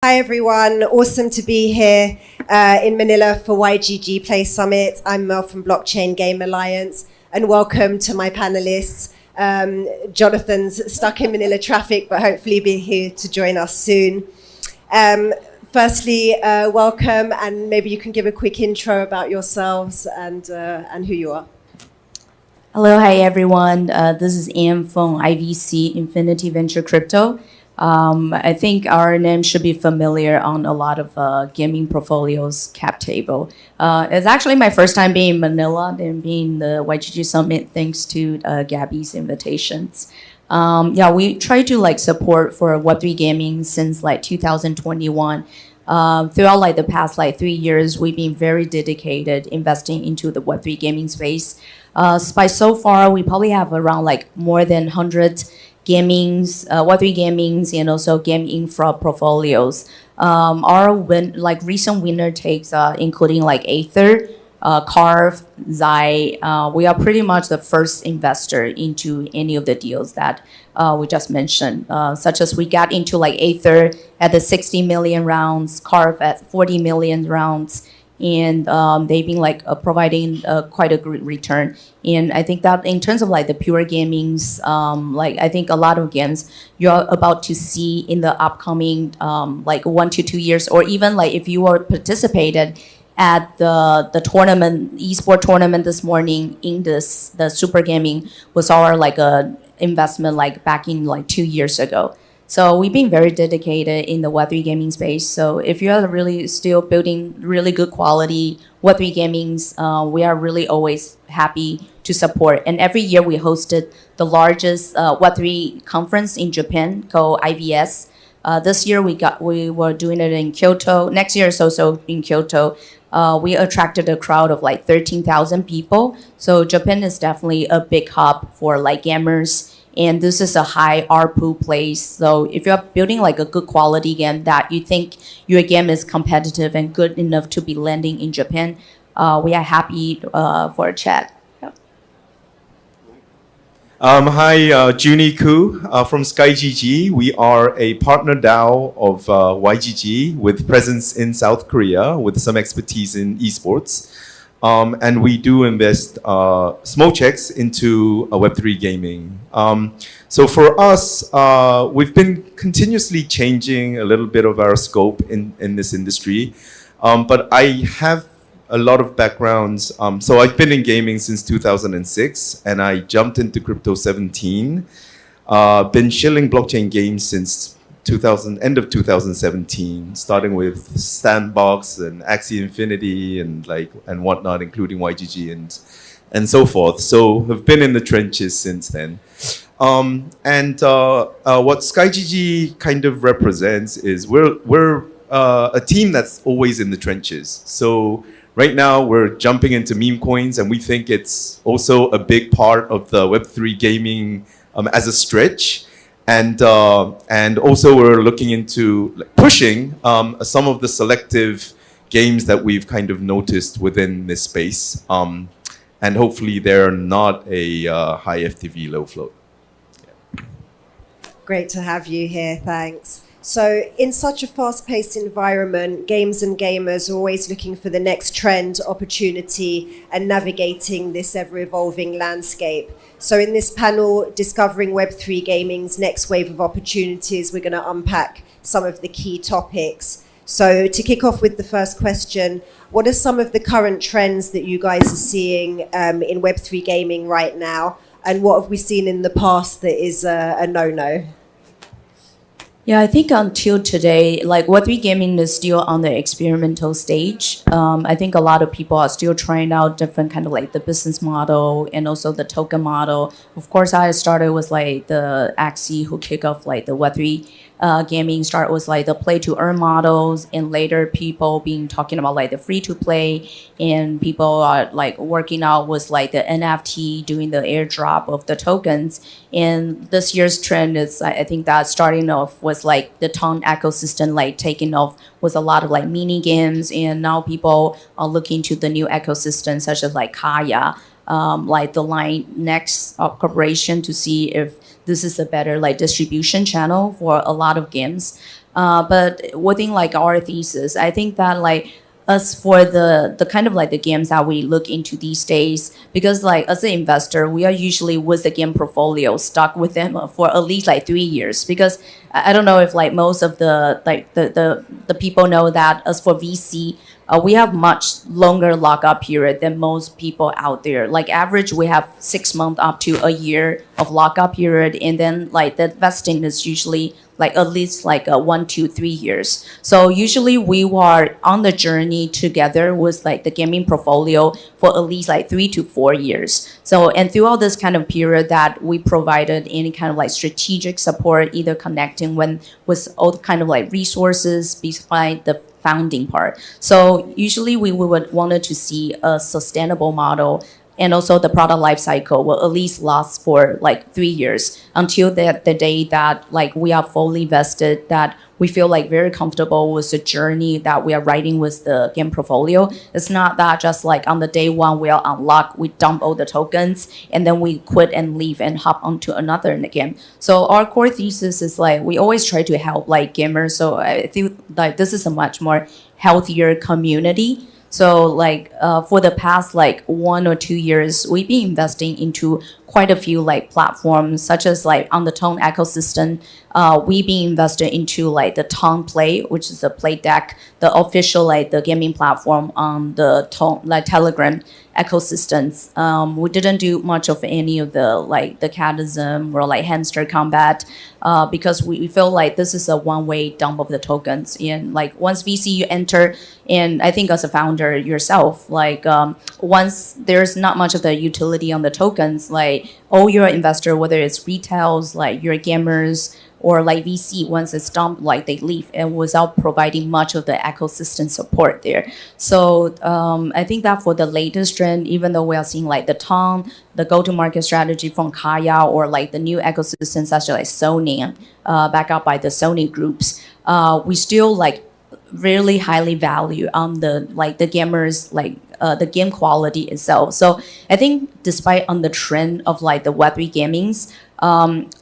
Hi everyone, awesome to be here in Manila for SKYGG Play Summit. I'm Mel from Blockchain Game Alliance, and welcome to my panelists. Jonathan's stuck in Manila traffic, but hopefully be here to join us soon. Firstly, welcome, and maybe you can give a quick intro about yourselves and who you are. Hello, hi everyone. This is Anne from IVC Infinity Venture Crypto. I think our name should be familiar on a lot of gaming portfolios cap table. It's actually my first time being in Manila and being the SKYGG Summit thanks to Gabby's invitations. We try to support for Web3 gaming since 2021. Throughout the past 3 years, we've been very dedicated investing into the Web3 gaming space. By so far, we probably have around more than 100 gamings, Web3 gamings, and also game infra portfolios. Our recent winner takes, including Aether, Carve, Zai. We are pretty much the first investor into any of the deals that we just mentioned, such as we got into Aether at the 60 million rounds, Carve at 40 million rounds, and they've been providing quite a good return. And I think that in terms of the pure gamings, I think a lot of games you're about to see in the upcoming 1 to 2 years, or even if you were participated at the tournament, esport tournament this morning in the super gaming was our investment back in 2 years ago. So we've been very dedicated in the Web3 gaming space. So if you are really still building really good quality Web3 gamings, we are really always happy to support. And every year we hosted the largest Web3 conference in Japan called IVS. This year we were doing it in Kyoto. Next year is also in Kyoto. We attracted a crowd of 13,000 people. So Japan is definitely a big hub for gamers. And this is a high ARPU place. So if you're building a good quality game that you think your game is competitive and good enough to be landing in Japan, we are happy for a chat. Hi, Joony Koo from SKYGG. We are a partner DAO of SKYGG with presence in South Korea with some expertise in esports. And we do invest small checks into Web3 gaming. So for us, we've been continuously changing a little bit of our scope in this industry. But I have a lot of backgrounds. So I've been in gaming since 2006, and I jumped into crypto 2017. Been shilling blockchain games since end of 2017, starting with Sandbox and Axie Infinity and whatnot, including SKYGG and so forth. So have been in the trenches since then. What SKYGG kind of represents is we're a team that's always in the trenches. So right now we're jumping into meme coins, and we think it's also a big part of the Web3 gaming as a stretch. And also we're looking into pushing some of the selective games that we've kind of noticed within this space. And hopefully they're not a high FTV, low float. Yeah. Great to have you here, thanks. So in such a fast-paced environment, games and gamers are always looking for the next trend, opportunity, and navigating this ever-evolving landscape. So in this panel, Discovering Web3 Gaming's Next Wave of Opportunities, we're going to unpack some of the key topics. So to kick off with the first question, what are some of the current trends that you guys are seeing in Web3 gaming right now? And what have we seen in the past that is a no-no? Yeah, I think until today, Web3 gaming is still on the experimental stage. I think a lot of people are still trying out different kind of the business model and also the token model. Of course, I started with the Axie who kicked off the Web3 gaming. Start was the play to earn models, and later people being talking about the free to play, and people are working out with the NFT, doing the airdrop of the tokens. And this year's trend is I think that starting off was the Tong ecosystem taking off with a lot of mini games, and now people are looking to the new ecosystem such as Kaya. like the line next corporation to see if this is a better like distribution channel for a lot of games. But within like our thesis, I think that like as for the kind of like the games that we look into these days, because like as an investor, we are usually with the game portfolio stuck with them for at least like 3 years. Because I don't know if like most of the like the people know that as for VC, we have much longer lockup period than most people out there. Like average, we have 6 months up to a year of lockup period, and then like the vesting is usually like at least like 1 to 3 years. So usually we were on the journey together with like the gaming portfolio for at least like 3 to 4 years. So and throughout this kind of period that we provided any kind of like strategic support, either connecting with all the kind of like resources beside the founding part. So usually we would wanted to see a sustainable model, and also the product life cycle will at least last for like 3 years until the day that like we are fully vested, that we feel like very comfortable with the journey that we are writing with the game portfolio. It's not that just like on the day one we are unlocked, we dump all the tokens and then we quit and leave and hop onto another game. So our core thesis is like we always try to help like gamers. So I think like this is a much more healthier community. So like for the past like 1 or 2 years, we've been investing into quite a few like platforms, such as like on the Tone ecosystem. We've been invested into like the Tone Play, which is the play deck, the official like the gaming platform on the Tone like Telegram ecosystems. We didn't do much of any of the like the Cadism or like hamster combat because we feel like this is a one-way dump of the tokens. And like once VC you enter, and I think as a founder yourself, like once there's not much of the utility on the tokens, like all your investor, whether it's retails, like your gamers, or like VC, once it's dumped, like they leave and without providing much of the ecosystem support there. So I think that for the latest trend, even though we are seeing like the Tong, the go-to-market strategy from Kaya, or like the new ecosystems such as like Sony, backed up by the Sony groups, we still like really highly value on the like the gamers like the game quality itself. So I think despite on the trend of like the Web3 gamings,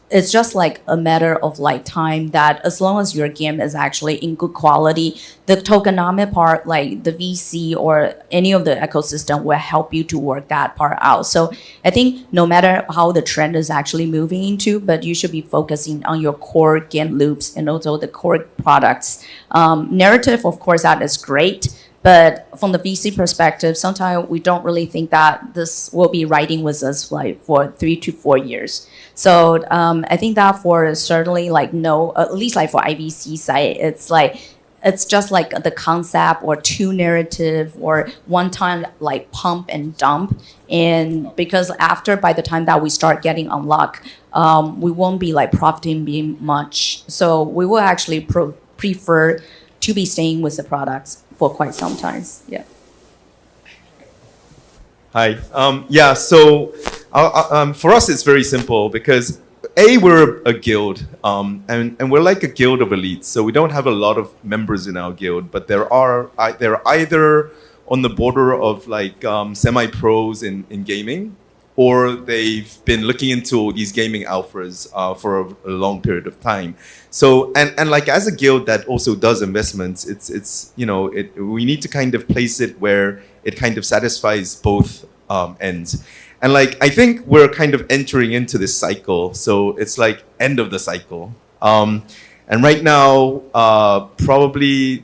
it's just like a matter of like time that as long as your game is actually in good quality, the tokenomic part, like the VC or any of the ecosystem will help you to work that part out. So I think no matter how the trend is actually moving into, but you should be focusing on your core game loops and also the core products. Narrative, of course, that is great. But from the VC perspective, sometimes we don't really think that this will be riding with us like for 3 to 4 years. So I think that for certainly like no, at least like for IVC side, it's like it's just like the concept or two narrative or one time like pump and dump. And because after by the time that we start getting unlocked, we won't be like profiting being much. So we will actually prefer to be staying with the products for quite some time. Yeah. Hi. Yeah, so for us, it's very simple because we're a guild, and we're like a guild of elites. So we don't have a lot of members in our guild, but they're either on the border of like semi-pros in gaming, or they've been looking into these gaming alphas for a long period of time. So and like as a guild that also does investments, it's we need to kind of place it where it kind of satisfies both ends. And like I think we're kind of entering into this cycle, so it's like end of the cycle. And right now, probably,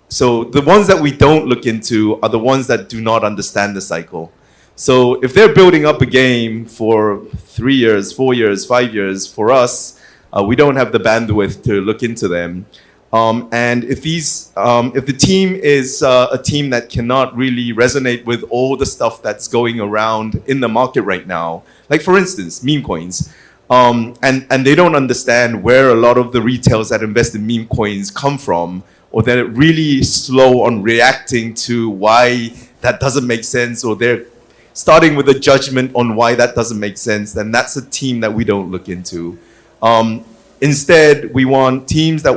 so the ones that we don't look into are the ones that do not understand the cycle. So if they're building up a game for 3 years, 4 years, 5 years, for us, we don't have the bandwidth to look into them. And if the team is a team that cannot really resonate with all the stuff that's going around in the market right now, like for instance, meme coins, and they don't understand where a lot of the retails that invest in meme coins come from, or they're really slow on reacting to why that doesn't make sense, or they're starting with a judgment on why that doesn't make sense, then that's a team that we don't look into. Instead, we want teams that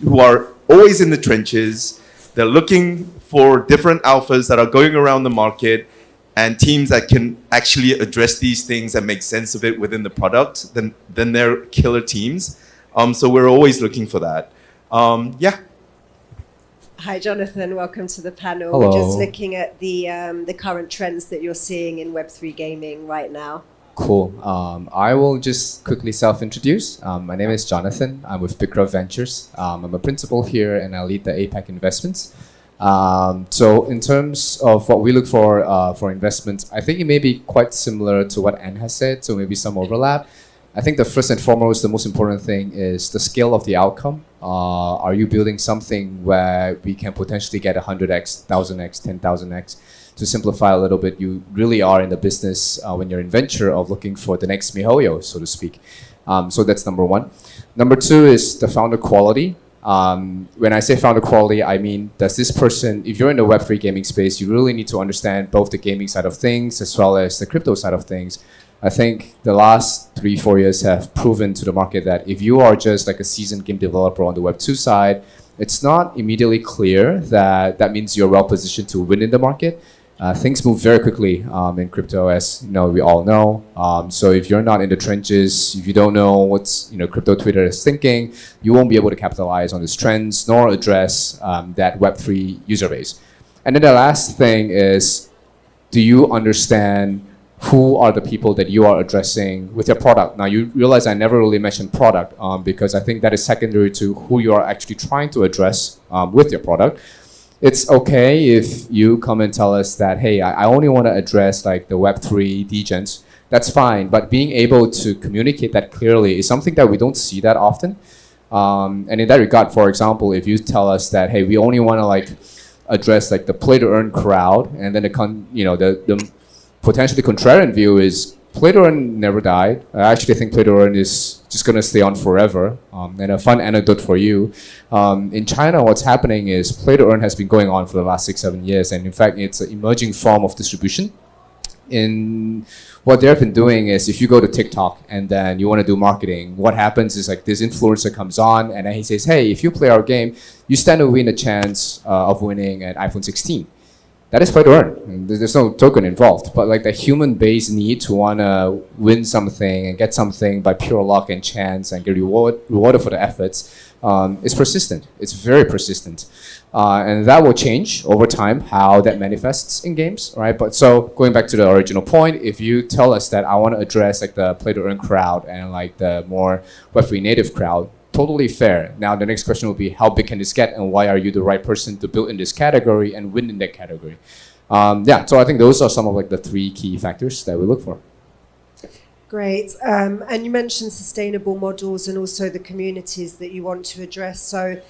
who are always in the trenches. They're looking for different alphas that are going around the market, and teams that can actually address these things and make sense of it within the product, then they're killer teams. So we're always looking for that. Yeah. Hi, Jonathan. Welcome to the panel. Hello. We're just looking at the current trends that you're seeing in Web3 gaming right now. Cool. I will just quickly self-introduce. My name is Jonathan. I'm with Bikra Ventures. I'm a principal here and I lead the APAC investments. So in terms of what we look for investments, I think it may be quite similar to what Anne has said, so maybe some overlap. I think the first and foremost, the most important thing is the scale of the outcome. Are you building something where we can potentially get 100x, 1000x, 10,000x? To simplify a little bit, you really are in the business when you're in venture of looking for the next MiHoYo, so to speak. So that's number one. Number two is the founder quality. When I say founder quality, I mean, does this person, if you're in the Web3 gaming space, you really need to understand both the gaming side of things as well as the crypto side of things. I think the last 3-4 years have proven to the market that if you are just like a seasoned game developer on the Web2 side, it's not immediately clear that that means you're well positioned to win in the market. Things move very quickly in crypto, as we all know. So if you're not in the trenches, if you don't know what's crypto Twitter is thinking, you won't be able to capitalize on these trends nor address that Web3 user base. And then the last thing is, do you understand who are the people that you are addressing with your product? Now you realize I never really mentioned product because I think that is secondary to who you are actually trying to address with your product. It's okay if you come and tell us that, hey, I only want to address like the Web3 degens. That's fine, but being able to communicate that clearly is something that we don't see that often. And in that regard, for example, if you tell us that, hey, we only want to like address like the play to earn crowd, and then the potentially contrarian view is play to earn never died. I actually think play to earn is just going to stay on forever. And a fun anecdote for you. In China, what's happening is play to earn has been going on for the last 6-7 years. And in fact, it's an emerging form of distribution. In what they've been doing is if you go to TikTok and then you want to do marketing, what happens is like this influencer comes on and then he says, hey, if you play our game, you stand to win a chance of winning an iPhone 16. That is play to earn. There's no token involved, but like the human base need to want to win something and get something by pure luck and chance and get rewarded for the efforts is persistent. It's very persistent. And that will change over time how that manifests in games, right? But so going back to the original point, if you tell us that I want to address like the play to earn crowd and like the more Web3 native crowd, totally fair. Now the next question will be, how big can this get and why are you the right person to build in this category and win in that category? So I think those are some of like the 3 key factors that we look for. Great. And you mentioned sustainable models and also the communities that you want to address. So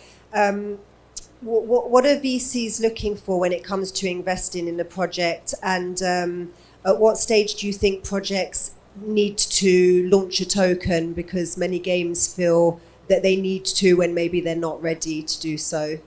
what are VCs looking for when it comes to investing in the project? And at what stage do you think projects need to launch a token? Because many games feel that they need to when maybe they're not ready to do so.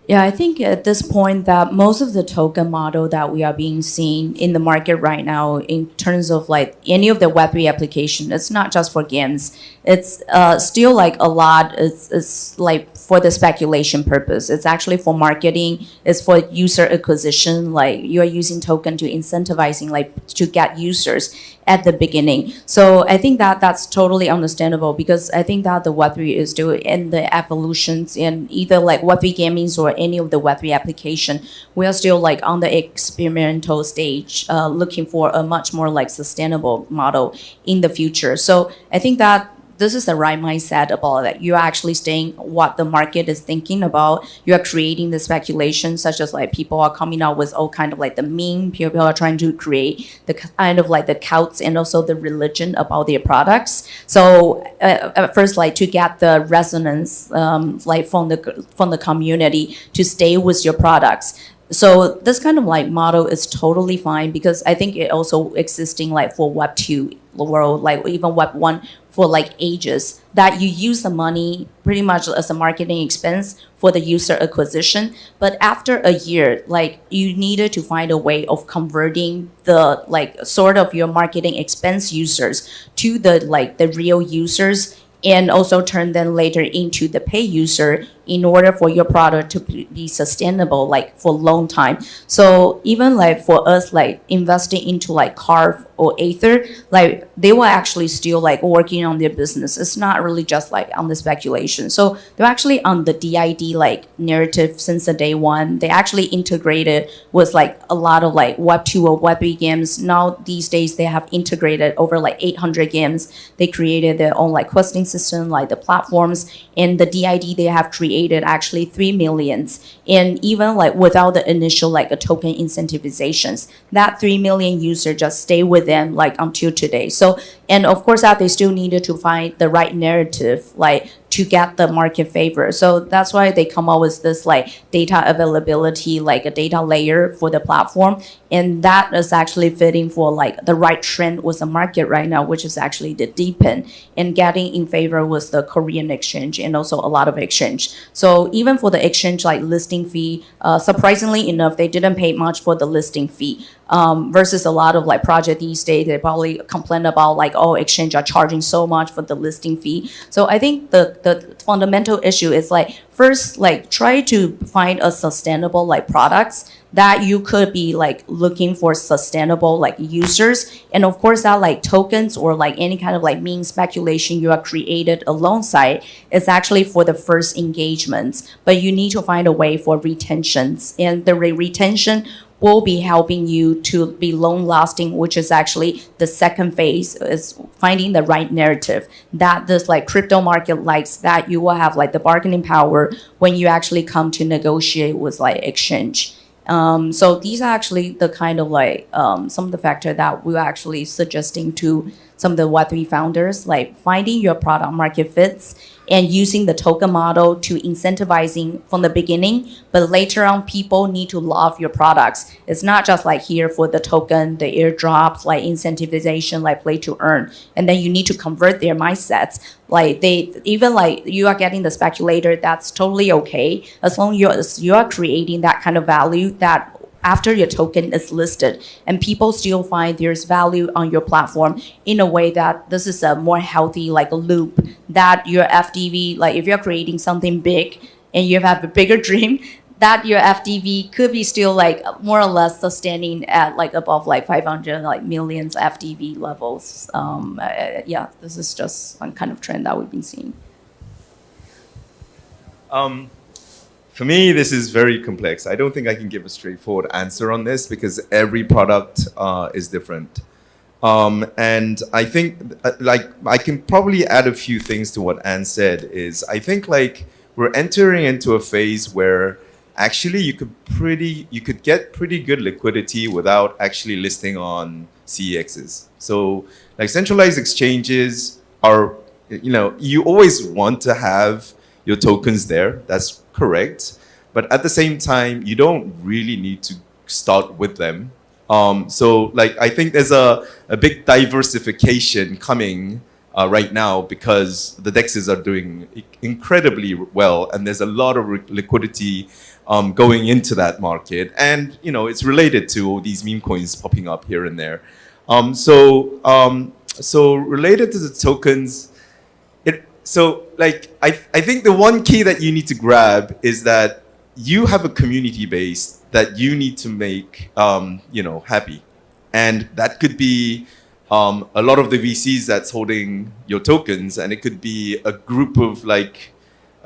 Yeah, I think at this point that most of the token model that we are being seen in the market right now in terms of like any of the Web3 application, it's not just for games. It's still like a lot, it's like for the speculation purpose. It's actually for marketing, it's for user acquisition, like you are using token to incentivizing like to get users at the beginning. So I think that that's totally understandable because I think that the Web3 is still in the evolutions in either like Web3 gaming or any of the Web3 application. We are still like on the experimental stage, looking for a much more like sustainable model in the future. So I think that this is the right mindset about that. You're actually saying what the market is thinking about. You are creating the speculation, such as like people are coming out with all kind of like the meme. People are trying to create the kind of like the cults and also the religion about their products. So at first, like to get the resonance, like from the community to stay with your products. So this kind of like model is totally fine because I think it also existing like for Web 2 world, like even Web 1 for like ages, that you use the money pretty much as a marketing expense for the user acquisition. But after a year, like you needed to find a way of converting the like sort of your marketing expense users to the like the real users and also turn them later into the pay user in order for your product to be sustainable like for a long time. So even like for us like investing into like Carve or Aether, like they were actually still like working on their business. It's not really just like on the speculation. So they're actually on the DID like narrative since the day one. They actually integrated with like a lot of like Web2 or Web3 games. Now these days they have integrated over like 800 games. They created their own like questing system, like the platforms, and the DID they have created actually 3 millions. And even like without the initial like a token incentivizations, that 3 million user just stay with them like until today. So, and of course that they still needed to find the right narrative like to get the market favor. So that's why they come up with this like data availability, like a data layer for the platform. And that is actually fitting for like the right trend with the market right now, which is actually the deepen and getting in favor with the Korean exchange and also a lot of exchange. So even for the exchange like listing fee, surprisingly enough, they didn't pay much for the listing fee. Versus a lot of like project these days, they probably complain about like, oh, exchange are charging so much for the listing fee. So I think the fundamental issue is like, first, like try to find a sustainable like products that you could be like looking for sustainable like users. And of course that like tokens or like any kind of like meme speculation you are created alongside is actually for the first engagements, but you need to find a way for retentions, and the retention will be helping you to be long lasting, which is actually the second phase, is finding the right narrative that this like crypto market likes, that you will have like the bargaining power when you actually come to negotiate with like exchange. So these are actually the kind of like some of the factors that we're actually suggesting to some of the Web3 founders, like finding your product market fits and using the token model to incentivizing from the beginning, but later on people need to love your products. It's not just like here for the token, the airdrops, like incentivization, like play to earn. And then you need to convert their mindsets. Like they, even like you are getting the speculator, that's totally okay. As long as you are creating that kind of value that after your token is listed and people still find there's value on your platform in a way that this is a more healthy like a loop, that your FDV, like if you're creating something big and you have a bigger dream, that your FDV could be still like more or less sustaining at like above like 500 like millions FDV levels. Yeah, this is just one kind of trend that we've been seeing. For me, this is very complex. I don't think I can give a straightforward answer on this because every product is different. And I think like I can probably add a few things to what Anne said. Is I think like we're entering into a phase where actually you could get pretty good liquidity without actually listing on CEXs. So like centralized exchanges are, you know, you always want to have your tokens there. That's correct. But at the same time, you don't really need to start with them. So like I think there's a big diversification coming right now because the DEXs are doing incredibly well and there's a lot of liquidity going into that market. And you know, it's related to all these meme coins popping up here and there. So related to the tokens, so like I think the one key that you need to grab is that you have a community base that you need to make you know, happy. And that could be a lot of the VCs that's holding your tokens, and it could be a group of like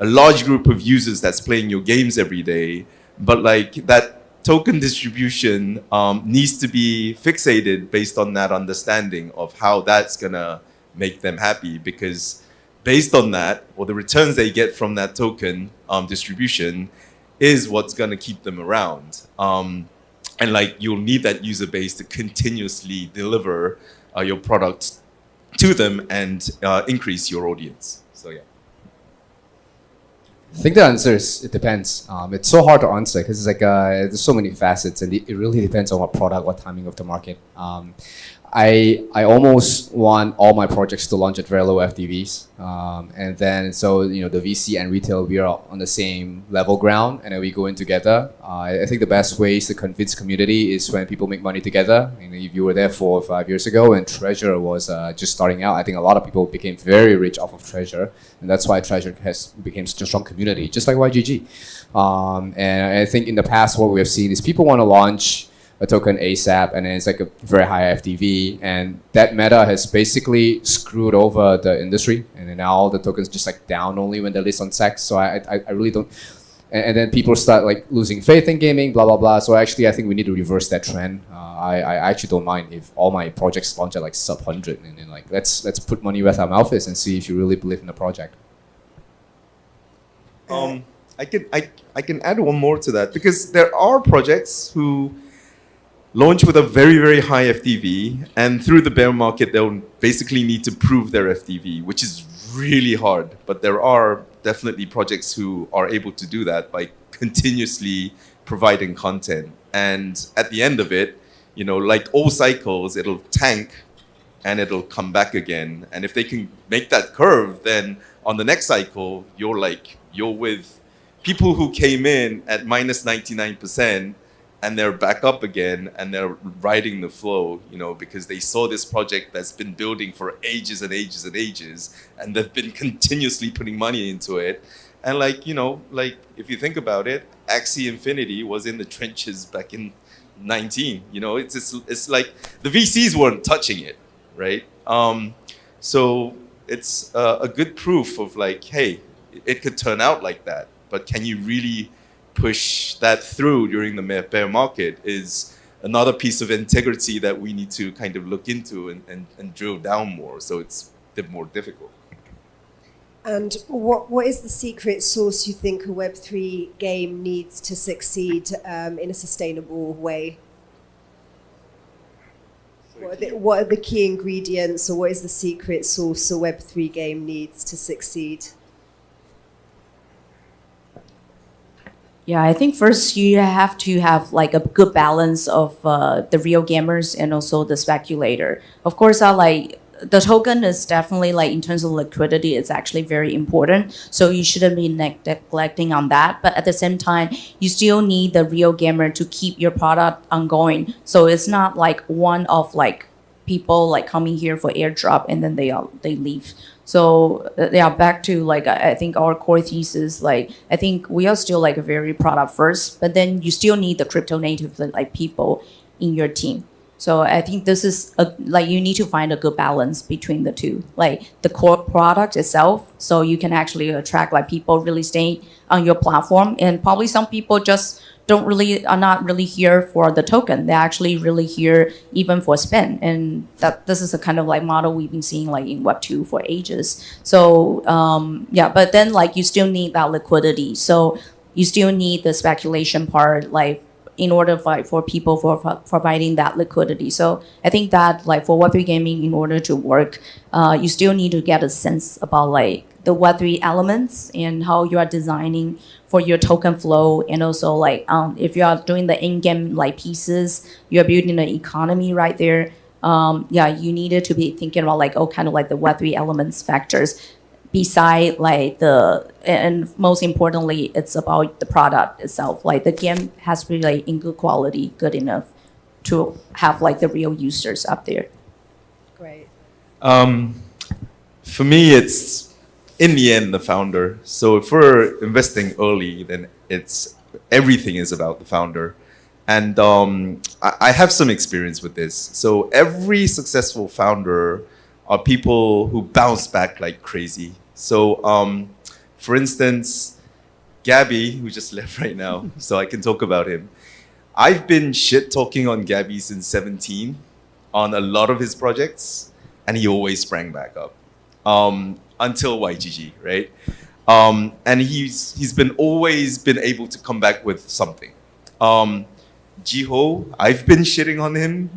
a large group of users that's playing your games every day. But like that token distribution needs to be fixated based on that understanding of how that's gonna make them happy, because based on that, or the returns they get from that token distribution is what's gonna keep them around. And like you'll need that user base to continuously deliver your product to them and increase your audience. So yeah. I think the answer is it depends. It's so hard to answer because it's like there's so many facets, and it really depends on what product, what timing of the market. I almost want all my projects to launch at very low FTVs, and then so the VC and retail, we are on the same level ground, and then we go in together. I think the best ways to convince community is when people make money together. If you were there 4 or 5 years ago and Treasure was just starting out, I think a lot of people became very rich off of Treasure, and that's why Treasure became such a strong community, just like YGG. And I think in the past, what we have seen is people want to launch a token ASAP, and then it's like a very high FTV, and that meta has basically screwed over the industry, and then now the tokens just like down only when they list on SEX. So I really don't, and then people start like losing faith in gaming, blah blah blah. So actually, I think we need to reverse that trend. I actually don't mind if all my projects launch at like sub 100, and then like let's put money where our mouth is and see if you really believe in the project. I can add one more to that, because there are projects who launch with a very, very high FTV, and through the bear market, they'll basically need to prove their FTV, which is really hard. But there are definitely projects who are able to do that by continuously providing content. And at the end of it, like all cycles, it'll tank and it'll come back again. And if they can make that curve, then on the next cycle, you're with people who came in at minus 99%, and they're back up again, and they're riding the flow, because they saw this project that's been building for ages and ages and ages, and they've been continuously putting money into it. And if you think about it, Axie Infinity was in the trenches back in 19. It's like the VCs weren't touching it, right? So it's a good proof of hey, it could turn out like that, but can you really push that through during the bear market is another piece of integrity that we need to kind of look into and drill down more. So it's a bit more difficult. And what is the secret sauce you think a Web3 game needs to succeed in a sustainable way? What are the key ingredients, or what is the secret sauce a Web3 game needs to succeed? Yeah, I think first you have to have like a good balance of the real gamers and also the speculator. Of course, the token is definitely in terms of liquidity, it's actually very important. So you shouldn't be neglecting on that. But at the same time, you still need the real gamer to keep your product ongoing. So it's not one of people coming here for airdrop and then they leave. So yeah, back to I think our core thesis, I think we are still a very product first, but then you still need the crypto native people in your team. So I think this is you need to find a good balance between the two, the core product itself, so you can actually attract people really staying on your platform, and probably some people just are not really here for the token. They're actually really here even for spin, and that this is a kind of model we've been seeing in Web2 for ages. So yeah, but then you still need that liquidity. So you still need the speculation part, in order for people for providing that liquidity. So I think that for Web3 gaming, in order to work, you still need to get a sense about the Web3 elements and how you are designing for your token flow, and also if you are doing the in-game pieces, you are building the economy right there. Yeah, you needed to be thinking about the Web3 elements factors. Beside and most importantly, it's about the product itself. The game has to be in good quality, good enough to have the real users up there. Great. For me, it's in the end the founder. So if we're investing early, then everything is about the founder. And I have some experience with this. So every successful founder are people who bounce back like crazy. So, for instance, Gabby, who just left right now, so I can talk about him. I've been shit-talking on Gabby since 17 on a lot of his projects, and he always sprang back up until YGG, right? And he's always been able to come back with something. Jiho, I've been shitting on him.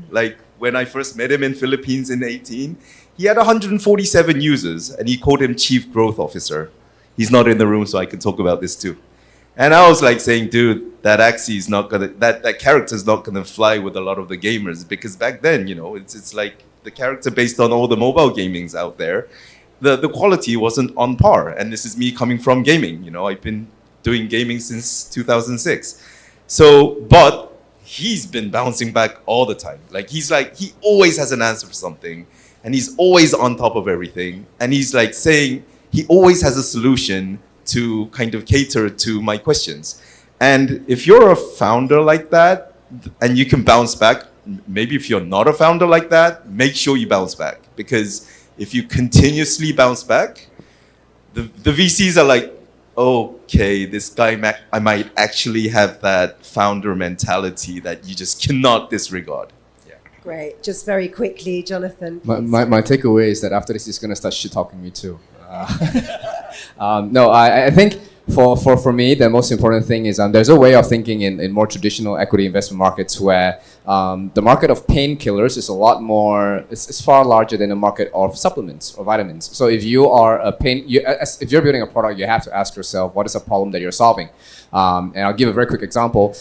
When I first met him in Philippines in 18, he had 147 users, and he called him Chief Growth Officer. He's not in the room, so I can talk about this too. And I was saying, dude, that Axie is not gonna, that character is not gonna fly with a lot of the gamers, because back then, you know, it's like the character based on all the mobile gamings out there, the quality wasn't on par. And this is me coming from gaming, you know, I've been doing gaming since 2006. So, but he's been bouncing back all the time. Like, he always has an answer for something, and he's always on top of everything. And he's like saying, he always has a solution to kind of cater to my questions. And if you're a founder like that, and you can bounce back, maybe if you're not a founder like that, make sure you bounce back. Because if you continuously bounce back, the VCs are like, okay, this guy, I might actually have that founder mentality that you just cannot disregard. Yeah. Great. Just very quickly, Jonathan. My takeaway is that after this, he's going to start shit-talking me too. No, I think for me, the most important thing is there's a way of thinking in more traditional equity investment markets where the market of painkillers is a lot more, it's far larger than the market of supplements or vitamins. So if you are if you're building a product, you have to ask yourself, what is the problem that you're solving? And I'll give a very quick example.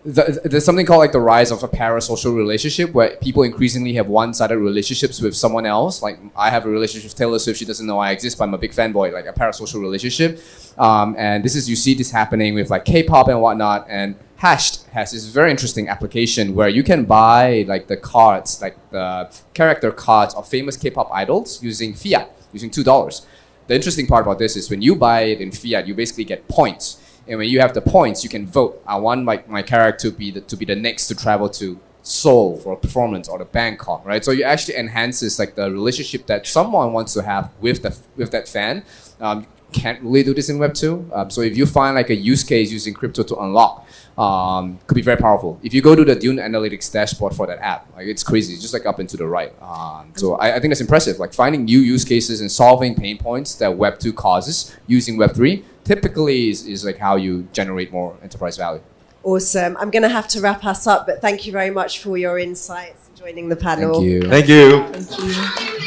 There's something called like the rise of a parasocial relationship where people increasingly have one-sided relationships with someone else. Like I have a relationship with Taylor Swift, she doesn't know I exist, but I'm a big fanboy, like a parasocial relationship. And you see this happening with like K-pop and whatnot. And Hashed has this very interesting application where you can buy like the cards, like the character cards of famous K-pop idols using fiat, using $2. The interesting part about this is when you buy it in fiat, you basically get points. And when you have the points, you can vote. I want my character to be the next to travel to Seoul for a performance or the Bangkok, right? So you actually enhances like the relationship that someone wants to have with that fan. Can't really do this in Web2. So if you find like a use case using crypto to unlock, could be very powerful. If you go to the Dune Analytics dashboard for that app, like it's crazy. It's just like up and to the right. So I think that's impressive. Like finding new use cases and solving pain points that Web2 causes using Web3 typically is like how you generate more enterprise value. Awesome. I'm going to have to wrap us up, but thank you very much for your insights and joining the panel. Thank you. Thank you. Thank you.